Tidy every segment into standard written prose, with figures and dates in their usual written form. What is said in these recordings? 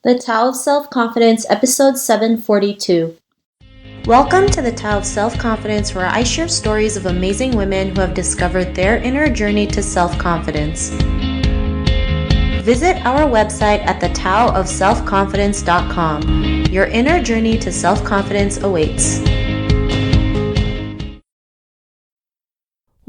The Tao of Self-Confidence, Episode 742. Welcome to the Tao of Self-Confidence, where I share stories of amazing women who have discovered their inner journey to self-confidence. Visit our website at thetaoofselfconfidence.com. Your inner journey to self-confidence awaits.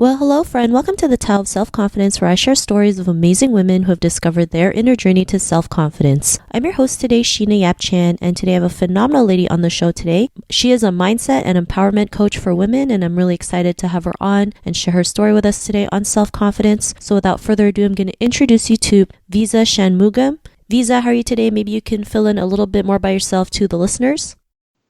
Well, hello friend. Welcome to the Tao of Self-Confidence, where I share stories of amazing women who have discovered their inner journey to self-confidence. I'm your host today, Sheena Yap Chan, and today I have a phenomenal lady on the show today. She is a mindset and empowerment coach for women, and I'm really excited to have her on and share her story with us today on self-confidence. So without further ado, I'm going to introduce you to Visa Shanmugam. Visa, how are you today? Maybe you can fill in a little bit more by yourself to the listeners.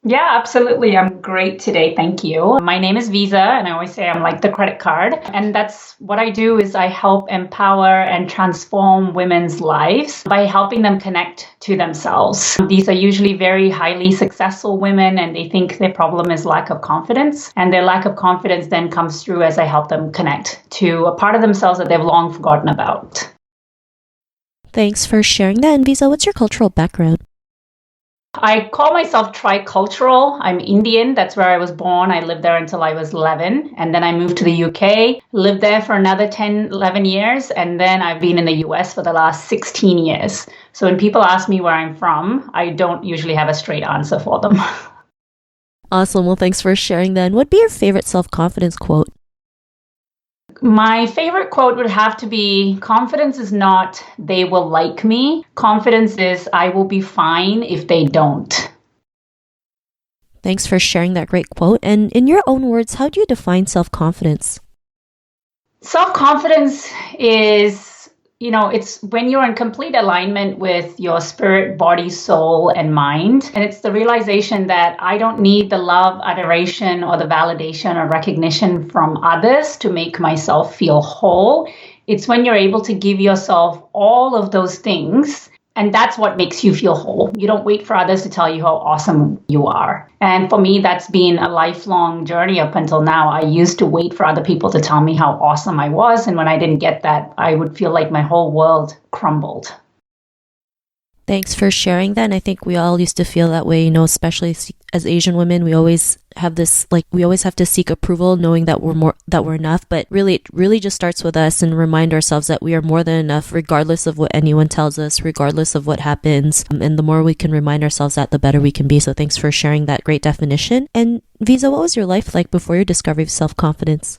Yeah, absolutely. I'm great today. Thank you. My name is Visa, and I always say I'm like the credit card. And that's what I do is I help empower and transform women's lives by helping them connect to themselves. These are usually very highly successful women, and they think their problem is lack of confidence. And their lack of confidence then comes through as I help them connect to a part of themselves that they've long forgotten about. Thanks for sharing that. And Visa, what's your cultural background? I call myself tricultural. I'm Indian. That's where I was born. I lived there until I was 11. And then I moved to the UK, lived there for another 10, 11 years. And then I've been in the US for the last 16 years. So when people ask me where I'm from, I don't usually have a straight answer for them. Awesome. Well, thanks for sharing that. And what'd be your favorite self-confidence quote? My favorite quote would have to be, confidence is not, they will like me. Confidence is, I will be fine if they don't. Thanks for sharing that great quote. And in your own words, how do you define self-confidence? Self-confidence is, it's when you're in complete alignment with your spirit, body, soul, and mind. And it's the realization that I don't need the love, adoration, or the validation or recognition from others to make myself feel whole. It's when you're able to give yourself all of those things, and that's what makes you feel whole. You don't wait for others to tell you how awesome you are. And for me, that's been a lifelong journey up until now. I used to wait for other people to tell me how awesome I was. And when I didn't get that, I would feel like my whole world crumbled. Thanks for sharing that. And I think we all used to feel that way, especially as Asian women. We always have this, we always have to seek approval, knowing that we're enough. But really, it really just starts with us, and remind ourselves that we are more than enough, regardless of what anyone tells us, regardless of what happens. And the more we can remind ourselves that, the better we can be. So thanks for sharing that great definition. And Visa, what was your life like before your discovery of self-confidence?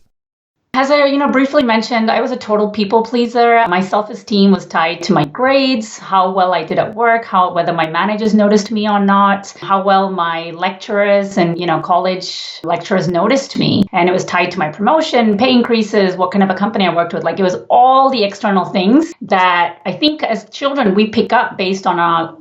As I, briefly mentioned, I was a total people pleaser. My self-esteem was tied to my grades, how well I did at work, whether my managers noticed me or not, how well my lecturers and, college lecturers noticed me. And it was tied to my promotion, pay increases, what kind of a company I worked with. It was all the external things that I think as children we pick up based on our,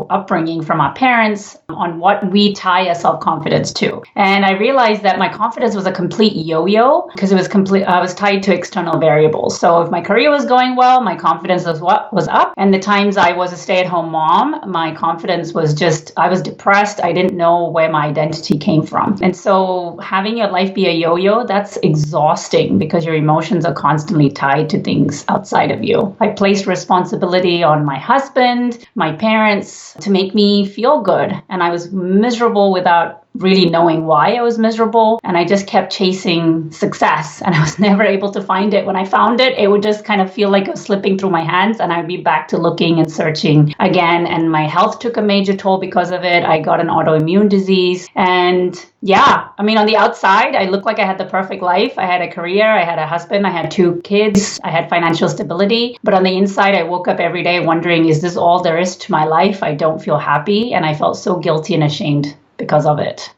upbringing from our parents, on what we tie our self-confidence to. And I realized that my confidence was a complete yo-yo because it was I was tied to external variables. So if my career was going well, my confidence was up. And the times I was a stay-at-home mom, my confidence was I was depressed. I didn't know where my identity came from. And so having your life be a yo-yo, that's exhausting because your emotions are constantly tied to things outside of you. I placed responsibility on my husband, my parents to make me feel good. And I was miserable without really knowing why I was miserable. And I just kept chasing success, and I was never able to find it. When I found it, it would just kind of feel like it was slipping through my hands, and I'd be back to looking and searching again. And my health took a major toll because of it. I got an autoimmune disease. And on the outside, I looked like I had the perfect life. I had a career, I had a husband, I had 2 kids, I had financial stability. But on the inside, I woke up every day wondering, is this all there is to my life? I don't feel happy. And I felt so guilty and ashamed because of it.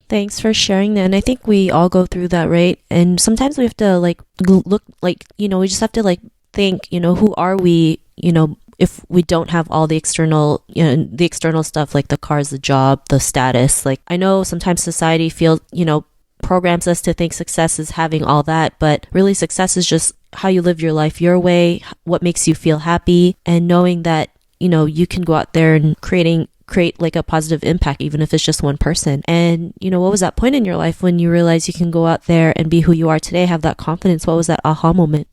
Thanks for sharing that. And I think we all go through that, right? And sometimes we have to look we just have to think, who are we, if we don't have all the external, the external stuff, like the cars, the job, the status. I know sometimes society feels, programs us to think success is having all that, but really success is just how you live your life your way, what makes you feel happy, and knowing that, you can go out there and create a positive impact, even if it's just one person. And, what was that point in your life when you realized you can go out there and be who you are today, have that confidence? What was that aha moment?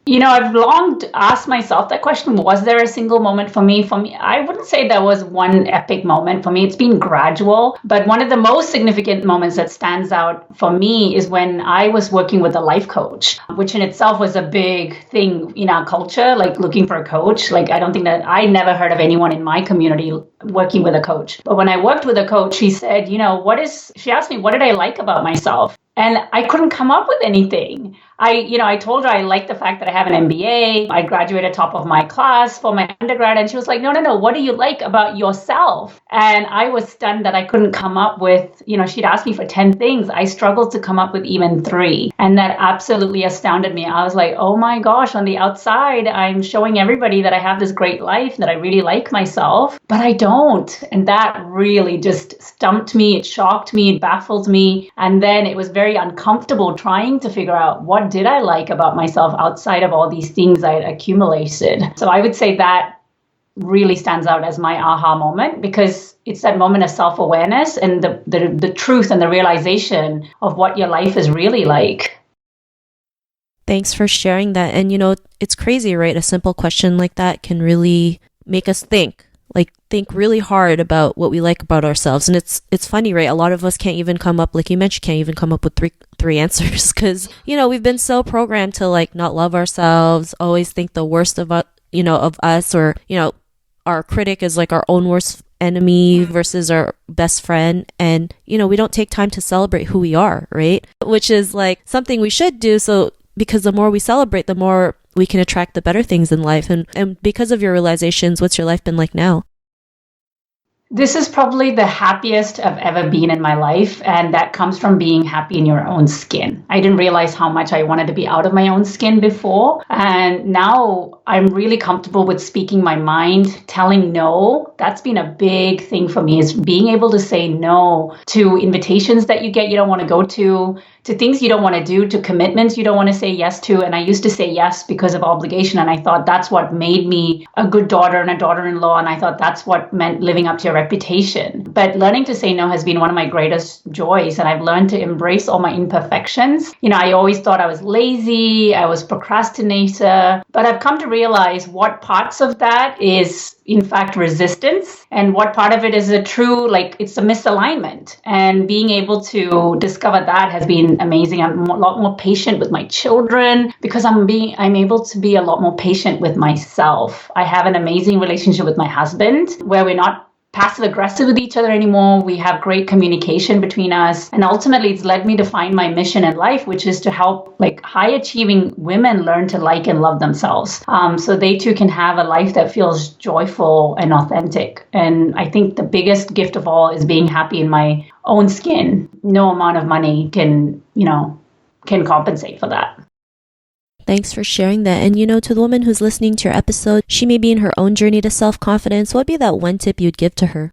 I've long asked myself that question. Was there a single moment for me? For me, I wouldn't say there was one epic moment for me. It's been gradual. But one of the most significant moments that stands out for me is when I was working with a life coach, which in itself was a big thing in our culture, like looking for a coach. Like, I never heard of anyone in my community working with a coach. But when I worked with a coach, she said, she asked me, what did I like about myself? And I couldn't come up with anything. I told her I liked the fact that I have an MBA. I graduated top of my class for my undergrad. And she was like, no, no, no. What do you like about yourself? And I was stunned that I couldn't come up with, she'd asked me for 10 things. I struggled to come up with even 3. And that absolutely astounded me. I was like, oh my gosh, on the outside, I'm showing everybody that I have this great life, that I really like myself, but I don't. And that really just stumped me. It shocked me. It baffled me. And then it was very uncomfortable trying to figure out what did I like about myself outside of all these things I'd accumulated. So I would say that really stands out as my aha moment, because it's that moment of self-awareness and the truth and the realization of what your life is really like. Thanks for sharing that. And it's crazy, right? A simple question like that can really make us think really hard about what we like about ourselves. And it's funny, right? A lot of us can't even come up, like you mentioned, can't even come up with three answers, because we've been so programmed to like not love ourselves, always think the worst of us, or our critic is like our own worst enemy versus our best friend. And we don't take time to celebrate who we are, right? Which is like something we should do, so because the more we celebrate, the more we can attract the better things in life. And because of your realizations, what's your life been like now? This is probably the happiest I've ever been in my life, and that comes from being happy in your own skin. I didn't realize how much I wanted to be out of my own skin before, and now I'm really comfortable with speaking my mind, telling no. That's been a big thing for me, is being able to say no to invitations that you don't want to go to things you don't want to do, to commitments you don't want to say yes to. And I used to say yes because of obligation, and I thought that's what made me a good daughter and a daughter-in-law, and I thought that's what meant living up to your reputation. But learning to say no has been one of my greatest joys, and I've learned to embrace all my imperfections. I always thought I was lazy, I was procrastinator, but I've come to realize what parts of that is in fact resistance, and what part of it is it's a misalignment. And being able to discover that has been amazing. I'm a lot more patient with my children because I'm able to be a lot more patient with myself. I have an amazing relationship with my husband where we're not passive aggressive with each other anymore. We have great communication between us. And ultimately, it's led me to find my mission in life, which is to help high achieving women learn to like and love themselves, so they too can have a life that feels joyful and authentic. And I think the biggest gift of all is being happy in my own skin. No amount of money can compensate for that. Thanks for sharing that. And to the woman who's listening to your episode, she may be in her own journey to self-confidence. What would be that one tip you'd give to her?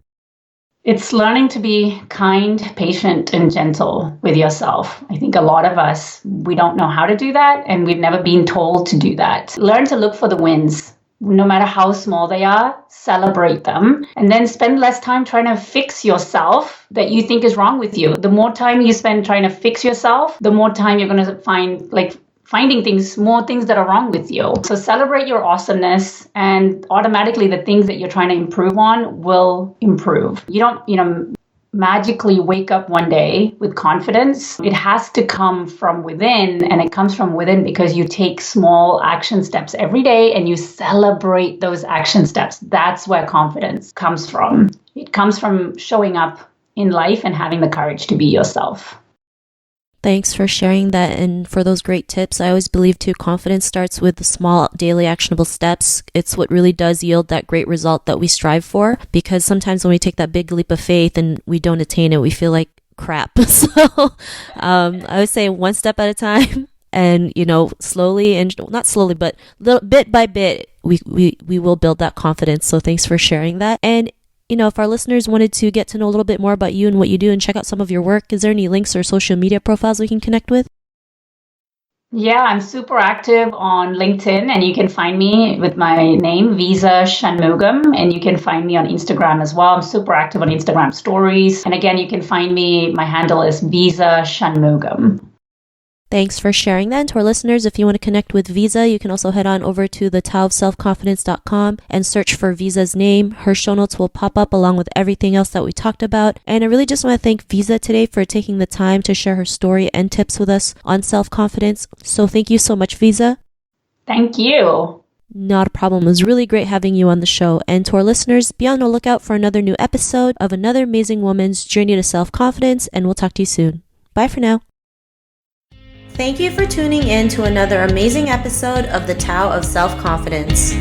It's learning to be kind, patient, and gentle with yourself. I think a lot of us, we don't know how to do that, and we've never been told to do that. Learn to look for the wins. No matter how small they are, celebrate them, and then spend less time trying to fix yourself that you think is wrong with you. The more time you spend trying to fix yourself, the more time you're going to find finding more things that are wrong with you. So celebrate your awesomeness, and automatically the things that you're trying to improve on will improve. You don't, magically wake up one day with confidence. It has to come from within, and it comes from within because you take small action steps every day and you celebrate those action steps. That's where confidence comes from. It comes from showing up in life and having the courage to be yourself. Thanks for sharing that and for those great tips. I always believe too, confidence starts with the small daily actionable steps. It's what really does yield that great result that we strive for, because sometimes when we take that big leap of faith and we don't attain it, we feel like crap. So I would say one step at a time, and slowly, and not slowly, but bit by bit, we will build that confidence. So thanks for sharing that. And if our listeners wanted to get to know a little bit more about you and what you do and check out some of your work, is there any links or social media profiles we can connect with? Yeah, I'm super active on LinkedIn, and you can find me with my name, Visa Shanmugam, and you can find me on Instagram as well. I'm super active on Instagram stories. And again, you can find me, my handle is Visa Shanmugam. Thanks for sharing that. And to our listeners, if you want to connect with Visa, you can also head on over to thetaoofselfconfidence.com and search for Visa's name. Her show notes will pop up along with everything else that we talked about. And I really just want to thank Visa today for taking the time to share her story and tips with us on self-confidence. So thank you so much, Visa. Thank you. Not a problem. It was really great having you on the show. And to our listeners, be on the lookout for another new episode of another amazing woman's journey to self-confidence, and we'll talk to you soon. Bye for now. Thank you for tuning in to another amazing episode of The Tao of Self-Confidence.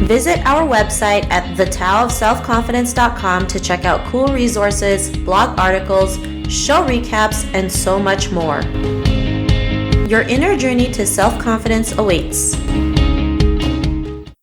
Visit our website at thetaoofselfconfidence.com to check out cool resources, blog articles, show recaps, and so much more. Your inner journey to self-confidence awaits.